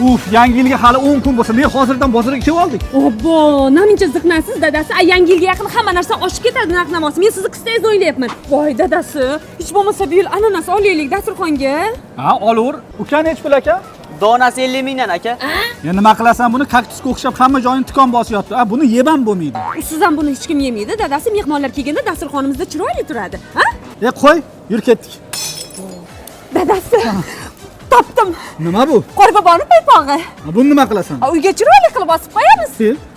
Uf, yangi yilga hali 10 kun bo'lsa, men hozirdan bozorga kelib oldik. Obbo, namuncha ziqnasiz dadasi. Yangi yilga yaqin hamma narsa oshib ketadi narx-navosi. Men sizni qisdangizni o'ylayapman. Voy dadasi, hech bo'lmasa bu yil ananas olaylik dasturxonga. Ha, olaver. Uka nech pul aka? Donasi 50 mingdan aka. Ya nima qilasan, buni kaktusga o'xshab hamma joyini tikon bosyapti. Buni yeb ham bo'lmaydi. Siz ham buni hech kim yemaydi. Dadasi mehmonlar kelganda dasturxonimizda chiroyli turadi. Ha? Qo'y, yur ketdik. Dadasi. Topdim. Nima bu? Qorboboni paypog'i. Buni nima qilasan? Uyga chiroyli qilib bosib qo'yamiz.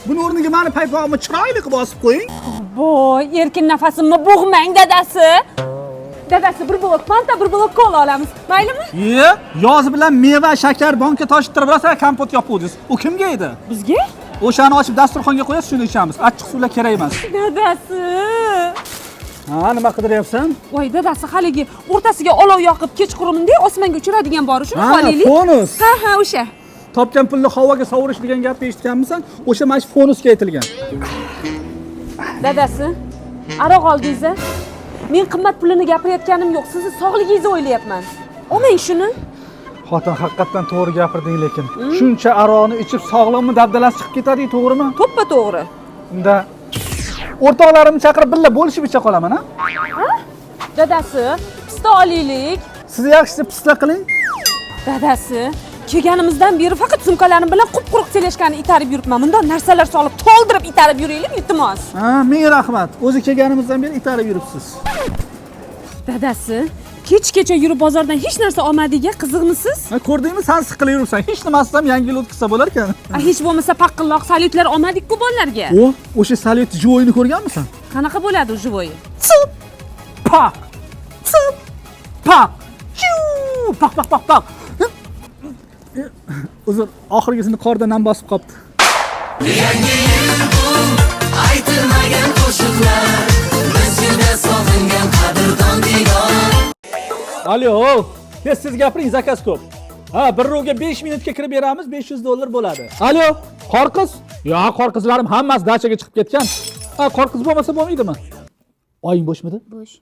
Buni o'rniga meni paypog'imni chiroyli qilib bosib qo'ying. Voy, erkin nafasimni bo'g'mang dadasi. Dadasi bir blok fanta, bir blok kola olamiz. Maylimi? Yoz bilan meva, shakar, banka toshittirib rosa kompot yopuvdingiz. U kimga edi? Bizga? O'shani ochib dasturxonga qo'yasiz, shuni ichamiz. Achchiq suvlar kerak emas. Dadasi. Ha, nima qidiryapsan? Voy, dadasi, haligi o'rtasiga olov yoqib kechqurunday osmonga uchiradigan bor, shuni olaylik. Fonus. Ha, o'sha. Topgan pulni havoga sovurish degan gapni eshitganmisan? O'sha mana shu fonusga aytilgan. Dadasi, aroq oldingiz. Men qimmat pulini gapirayotganim yo'q, sizni sog'ligingizni o'ylayapman. Olmang shuni. Xotin haqiqatan to'g'ri gapirding, lekin shuncha aroqni ichib sog'lommi dabdalasi chiqib ketadi, to'g'rimi? To'ppa to'g'ri. Unda o'rtoqlarimni chaqirib birga bo'lishib icha qolaman, ha? Dadasi, pista olaylik. Siz yaxshisi pista qiling. Dadasi, kelganimizdan beri faqat sumkalarim bilan qup-quruq selashkani itarib yuribman. Bundan narsalar solib, to'ldirib itarib yuraylik, iltimos. Ha, ming rahmat. O'zi kelganimizdan beri itarib yuribsiz. Dadasi, kech-kecha yurib bozordan hech narsa olmadiga qiziqmisiz? Ha, ko'rdingmi, sen siqilib yuribsan. Hech nimasidan yangi yil o'tkazsa bo'lar ekan. Hech bo'lmasa paqqilloq salyutlar olmadik-ku bolalarga. O'sha salyut jivoyini ko'rganmisan? Qanaqa bo'ladi u jivoyi? Sup! Pak! Sup! Pak! Pak pak pak pak. Uzr, oxirgisini qorda nam bosib qopti. Yangi yil bu aytilmagan qo'shiqlar, bizga sog'ingan qadrdon digon. Alo, siz gapiring, zakaz ko'p. Ha, bir ro'ga 5 minutga kirib beramiz, $500 bo'ladi. Alo, qorqiz? Yo'q, qorqizlarim hammasi dachaga chiqib ketgan. Ha, qorqiz bo'lmasa bo'lmaydimi? Oying bo'shmidi? Bo'sh.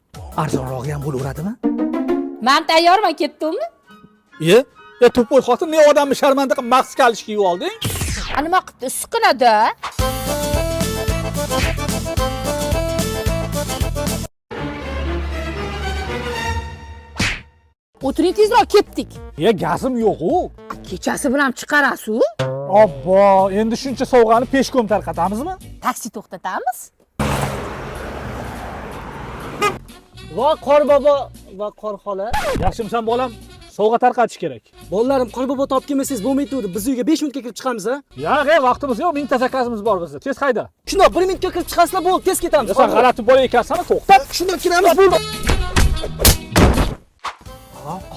Arzonrog'i ham bo'laveradimi? Men tayyorman, ketdimmi? To'poy xotin, ne odamni sharmanda qilib maxs kalish kiyib olding? Nima qildi? Siqiladi. O'tiring tezroq, ketdik. Gazim yo'q-ku. Kechasi bilan chiqarasiz-ku. Obbo, endi shuncha sovg'ani peshkom tarqatamizmi? Taksi to'xtatamiz. Va Qorbobo va Qorxola. Yaxshimisan bolam? Sovg'a tarqatish kerak. Bolalarim, Qorbobo topib kelmasangiz bo'lmaydi dedi. Biz uyga 5 minutga kirib chiqamiz, ha? Vaqtimiz yo'q, mingta zakazimiz bor bizda. Tez hayda. Shundoq 1 minutga kirib chiqasizlar, bo'ldi, tez ketamiz. Sen g'alati bola ekansan, to'xtat. Shundoq kiramiz, bo'ldi.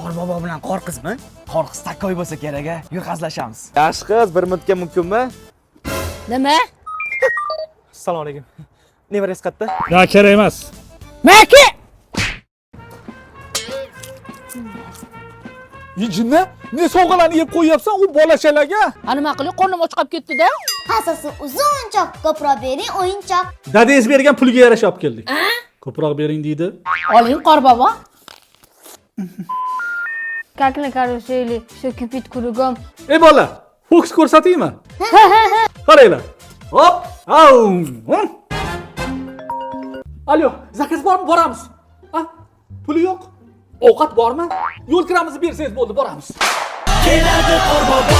Qorbobo bilan Qorqizmi? Qorqiz takkoy bo'lsa kerak-a. Yurqazlashamiz. Yaxshi qiz, 1 minutga mumkinmi? Nima? Assalomu alaykum. Nevarangiz qayerda? Kerak emas. Maki! Jinni, ne sovg'alarni yeb qo'yapsan u bolachalarga? Nima qilay, qornim och qolib ketdi-da. Qasasi uzunchoq, ko'proq bering o'yinchoq. Dadangiz bergan pulga yarasha olib keldik. Ko'proq bering deydi. Oling Qorbobo. Как на карусели, все кипит кругом. Bola, fokus ko'rsataymi? Qaranglar. Hop, au. Alo, zakaz bormi? Boramiz. Puli yo'q. Ovqat bormi? Yo'l kiramizni bersangiz bo'ldi, boramiz. Keladi Qorbobo